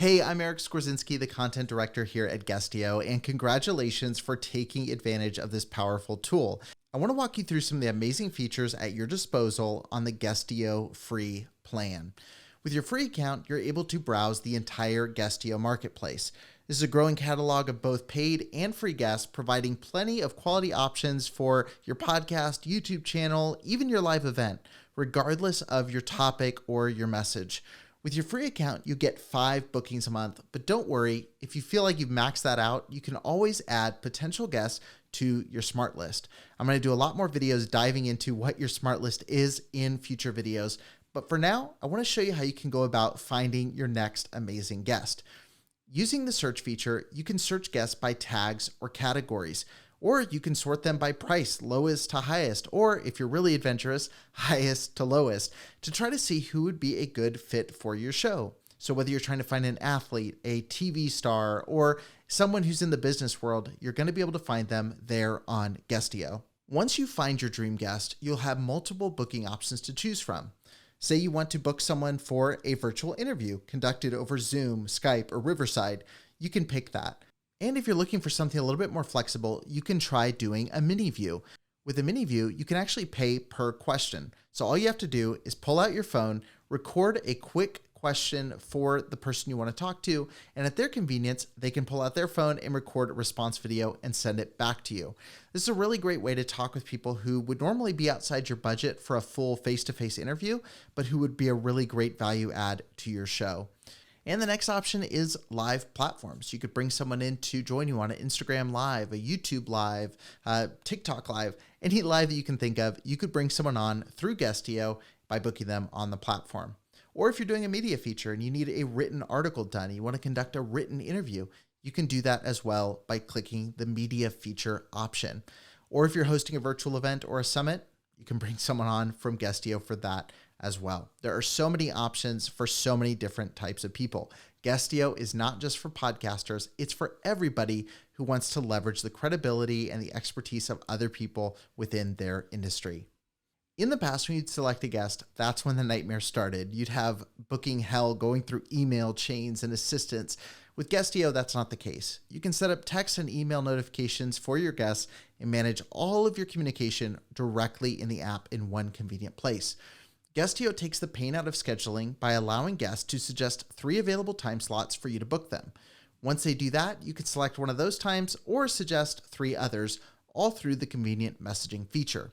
Hey, I'm Eric Skwarczynski, the content director here at Guestio, and congratulations for taking advantage of this powerful tool. I want to walk you through some of the amazing features at your disposal on the Guestio free plan. With your free account, you're able to browse the entire Guestio Marketplace. This is a growing catalog of both paid and free guests, providing plenty of quality options for your podcast, YouTube channel, even your live event, regardless of your topic or your message. With your free account, you get 5 bookings a month, but don't worry, if you feel like you've maxed that out, you can always add potential guests to your smart list. I'm going to do a lot more videos diving into what your smart list is in future videos, but for now, I want to show you how you can go about finding your next amazing guest. Using the search feature, you can search guests by tags or categories, or you can sort them by price, lowest to highest, or if you're really adventurous, highest to lowest, to try to see who would be a good fit for your show. So whether you're trying to find an athlete, a TV star, or someone who's in the business world, you're going to be able to find them there on Guestio. Once you find your dream guest, you'll have multiple booking options to choose from. Say you want to book someone for a virtual interview conducted over Zoom, Skype, or Riverside, you can pick that. And if you're looking for something a little bit more flexible, you can try doing a mini view. With a mini view, you can actually pay per question. So all you have to do is pull out your phone, record a quick question for the person you want to talk to, and at their convenience, they can pull out their phone and record a response video and send it back to you. This is a really great way to talk with people who would normally be outside your budget for a full face-to-face interview, but who would be a really great value add to your show. And the next option is live platforms. You could bring someone in to join you on an Instagram Live, a YouTube Live, TikTok Live, any live that you can think of. You could bring someone on through Guestio by booking them on the platform. Or if you're doing a media feature and you need a written article done, you want to conduct a written interview, you can do that as well by clicking the media feature option. Or if you're hosting a virtual event or a summit, you can bring someone on from Guestio for that as well. There are so many options for so many different types of people. Guestio is not just for podcasters, it's for everybody who wants to leverage the credibility and the expertise of other people within their industry. In the past, when you'd select a guest, that's when the nightmare started. You'd have booking hell going through email chains and assistants. With Guestio, that's not the case. You can set up text and email notifications for your guests and manage all of your communication directly in the app in one convenient place. Guestio takes the pain out of scheduling by allowing guests to suggest 3 available time slots for you to book them. Once they do that, you can select one of those times or suggest 3 others, all through the convenient messaging feature.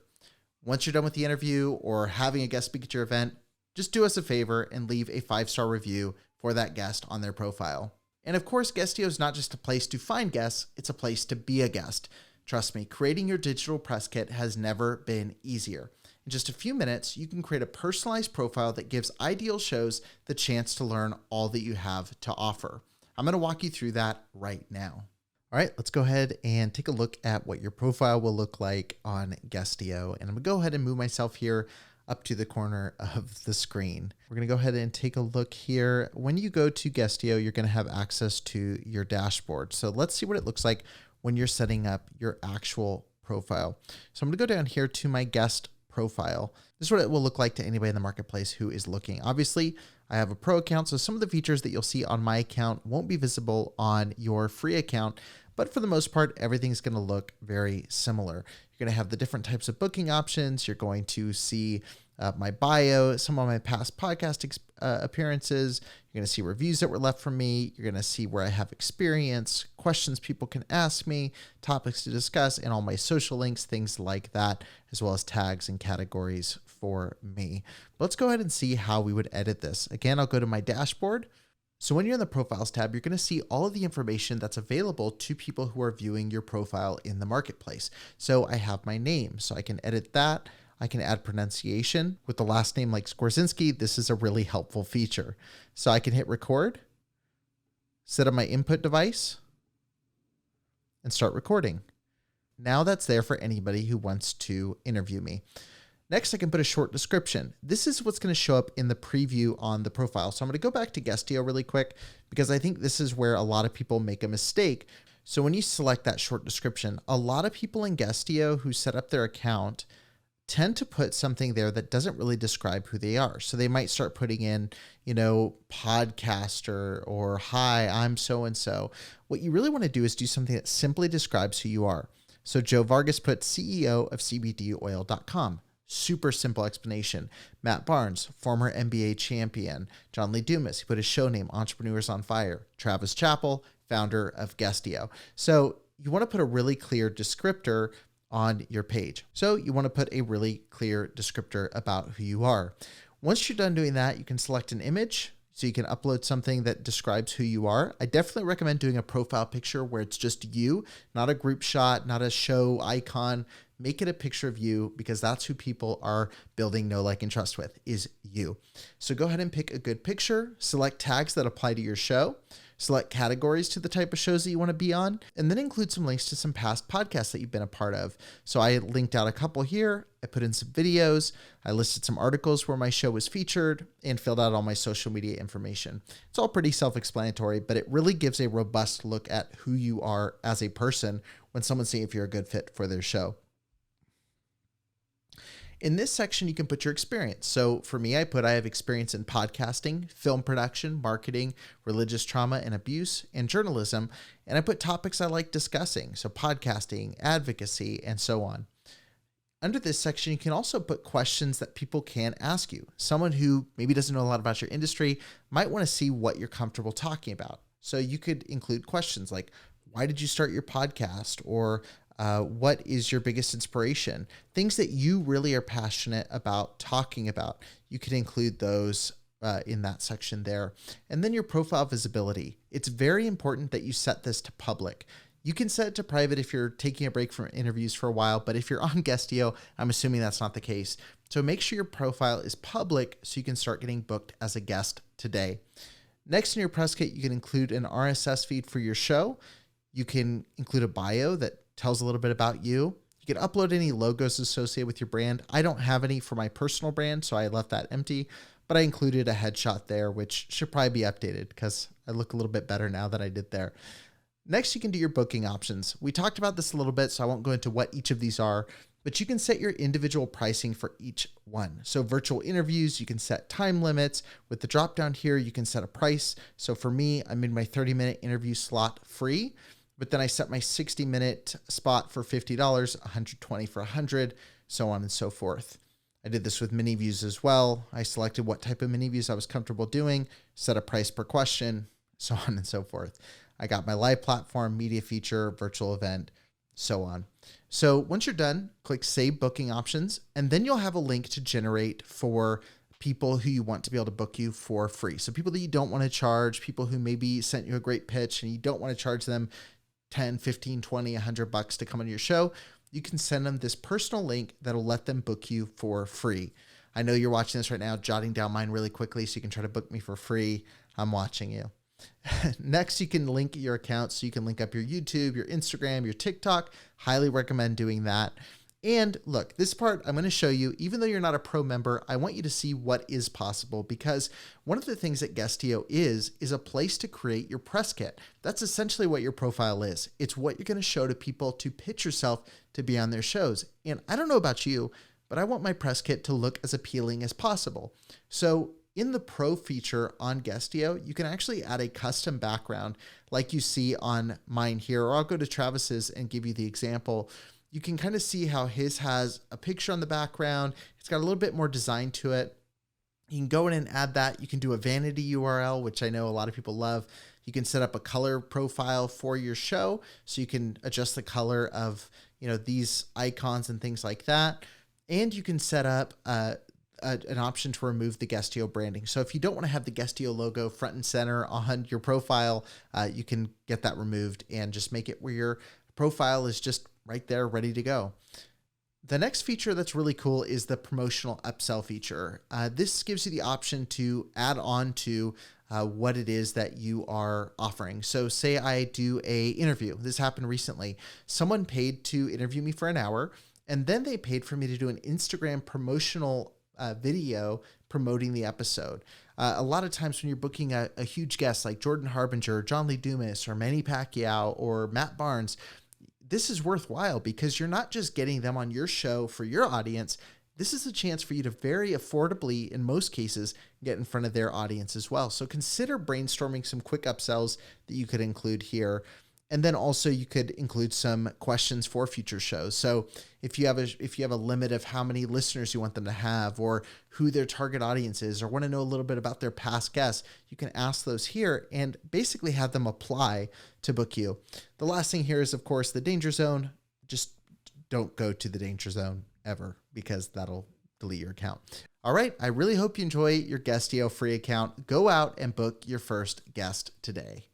Once you're done with the interview or having a guest speak at your event, just do us a favor and leave a 5-star review for that guest on their profile. And of course, Guestio is not just a place to find guests, it's a place to be a guest. Trust me, creating your digital press kit has never been easier. In just a few minutes, you can create a personalized profile that gives ideal shows the chance to learn all that you have to offer. I'm going to walk you through that right now. All right, let's go ahead and take a look at what your profile will look like on Guestio. And I'm going to go ahead and move myself here up to the corner of the screen. We're going to go ahead and take a look here. When you go to Guestio, you're going to have access to your dashboard. So let's see what it looks like when you're setting up your actual profile. So I'm going to go down here to my guest profile. This is what it will look like to anybody in the marketplace who is looking. Obviously, I have a pro account, so some of the features that you'll see on my account won't be visible on your free account, but for the most part, everything's going to look very similar. You're going to have the different types of booking options. You're going to see my bio, some of my past podcast appearances. You're going to see reviews that were left from me. You're going to see where I have experience, questions people can ask me, topics to discuss, and all my social links, things like that, as well as tags and categories for me. Let's go ahead and see how we would edit this. Again, I'll go to my dashboard. So when you're in the Profiles tab, you're going to see all of the information that's available to people who are viewing your profile in the marketplace. So I have my name, so I can edit that. I can add pronunciation with the last name like Skwarczynski. This is a really helpful feature. So I can hit record, set up my input device, and start recording. Now that's there for anybody who wants to interview me. Next, I can put a short description. This is what's going to show up in the preview on the profile. So I'm going to go back to Guestio really quick because I think this is where a lot of people make a mistake. So when you select that short description, a lot of people in Guestio who set up their account tend to put something there that doesn't really describe who they are. So they might start putting in, podcaster or hi, I'm so-and-so. What you really want to do is do something that simply describes who you are. So Joe Vargas put CEO of CBDoil.com. Super simple explanation. Matt Barnes, former NBA champion. John Lee Dumas, he put his show name, Entrepreneurs on Fire. Travis Chappell, founder of Guestio. So you want to put a really clear descriptor on your page. So you want to put a really clear descriptor about who you are. Once you're done doing that, you can select an image. So you can upload something that describes who you are. I definitely recommend doing a profile picture where it's just you, not a group shot, not a show icon. Make it a picture of you because that's who people are building know, like, and trust with, is you. So go ahead and pick a good picture, select tags that apply to your show, select categories to the type of shows that you want to be on, and then include some links to some past podcasts that you've been a part of. So I linked out a couple here. I put in some videos. I listed some articles where my show was featured and filled out all my social media information. It's all pretty self-explanatory, but it really gives a robust look at who you are as a person when someone's seeing if you're a good fit for their show. In this section, you can put your experience. So for me, I have experience in podcasting, film production, marketing, religious trauma and abuse, and journalism. And I put topics I like discussing. So podcasting, advocacy, and so on. Under this section, you can also put questions that people can ask you. Someone who maybe doesn't know a lot about your industry might want to see what you're comfortable talking about. So you could include questions like, why did you start your podcast? Or what is your biggest inspiration? Things that you really are passionate about talking about. You could include those in that section there. And then your profile visibility. It's very important that you set this to public. You can set it to private if you're taking a break from interviews for a while, but if you're on Guestio, I'm assuming that's not the case. So make sure your profile is public so you can start getting booked as a guest today. Next in your press kit, you can include an RSS feed for your show. You can include a bio that tells a little bit about you. You can upload any logos associated with your brand. I don't have any for my personal brand, so I left that empty, but I included a headshot there, which should probably be updated because I look a little bit better now than I did there. Next, you can do your booking options. We talked about this a little bit, so I won't go into what each of these are, but you can set your individual pricing for each one. So virtual interviews, you can set time limits. With the drop down here, you can set a price. So for me, I made my 30-minute interview slot free, but then I set my 60-minute spot for $50, $120 for $100, so on and so forth. I did this with mini views as well. I selected what type of mini views I was comfortable doing, set a price per question, so on and so forth. I got my live platform, media feature, virtual event, so on. So once you're done, click Save Booking Options, and then you'll have a link to generate for people who you want to be able to book you for free. So people that you don't want to charge, people who maybe sent you a great pitch and you don't want to charge them 10, 15, 20, $100 to come on your show, you can send them this personal link that'll let them book you for free. I know you're watching this right now, jotting down mine really quickly so you can try to book me for free. I'm watching you. Next, you can link your account so you can link up your YouTube, your Instagram, your TikTok. Highly recommend doing that. And look, this part I'm going to show you, even though you're not a pro member, I want you to see what is possible because one of the things that Guestio is a place to create your press kit. That's essentially what your profile is. It's what you're going to show to people to pitch yourself to be on their shows. And I don't know about you, but I want my press kit to look as appealing as possible. So in the Pro feature on Guestio, you can actually add a custom background like you see on mine here, or I'll go to Travis's and give you the example. You can kind of see how his has a picture on the background. It's got a little bit more design to it. You can go in and add that. You can do a vanity URL, which I know a lot of people love. You can set up a color profile for your show, so you can adjust the color of, these icons and things like that. And you can set up an option to remove the Guestio branding. So if you don't want to have the Guestio logo front and center on your profile, you can get that removed and just make it where your profile is just right there, ready to go. The next feature that's really cool is the promotional upsell feature. This gives you the option to add on to what it is that you are offering. So say I do a interview. This happened recently. Someone paid to interview me for an hour, and then they paid for me to do an Instagram promotional video promoting the episode. A lot of times when you're booking a huge guest like Jordan Harbinger, John Lee Dumas, or Manny Pacquiao, or Matt Barnes, this is worthwhile because you're not just getting them on your show for your audience, this is a chance for you to very affordably, in most cases, get in front of their audience as well. So consider brainstorming some quick upsells that you could include here. And then also you could include some questions for future shows. So if you have a limit of how many listeners you want them to have, or who their target audience is, or want to know a little bit about their past guests, you can ask those here and basically have them apply to book you. The last thing here is, of course, the danger zone. Just don't go to the danger zone ever, because that'll delete your account. All right. I really hope you enjoy your Guestio free account. Go out and book your first guest today.